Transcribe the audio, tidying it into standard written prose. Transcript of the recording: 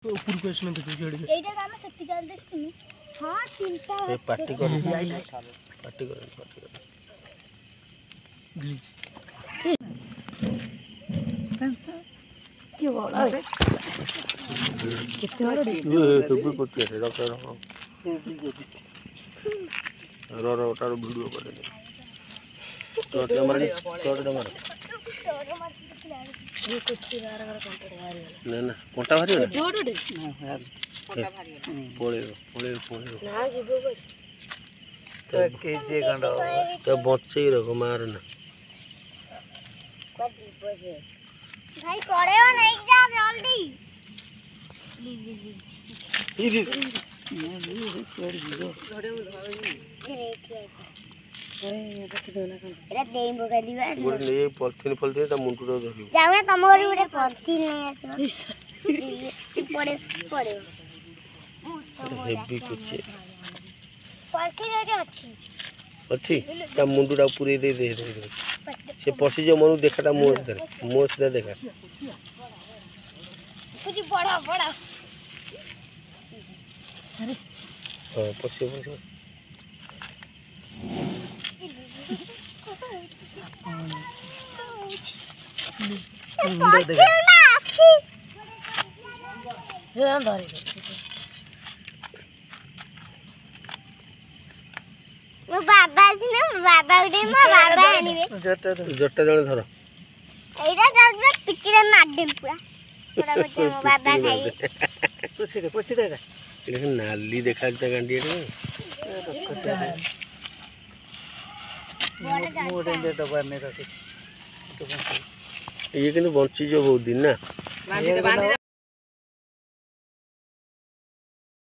ऊपर को इसमें देखो जेड़ एटा काम शक्ति जाल देखनी। हां तीनटा ए पार्टी कर पार्टी कर ग्लिच क्यों बोला कितने बड़ा ये तो भी कुछ है डॉक्टर रो तार वीडियो कर दे तो नंबर ये कुछ यार कंटेंट यार ना कोटा भारी है जोड़ो ना कोटा भारी है पोळे ना जीबो तो केजे गंडा तो बच्चे रखो मार ना भाई पड़ेगा नहीं जा जल्दी एरा देई बगाली बा गोरे ले पॉलिथिन फलते ता मुंटू रो धरि जावे तम गरी उडे पॉलिथिन नहीं आछो पड़े हेवी कुछ पॉलिथिन के अछि अच्छी ता मुंडूटा पूरे दे से पसी जो मनु देखा ता मुंह सीधा देखा कुछ बड़ा हां पसी मो बाबा छिना बाबा उडे मो बाबा आनिबे जट्टा जणे धर एइरा जाबे पिटिरे मार देम पूरा पूरा बच्चा मो बाबा खाई पोछी दे लेकिन नाली देखा त गांडी रे मोटे दे डब्बा ने रखे ये किंतु बंची जो बहुत दिन ना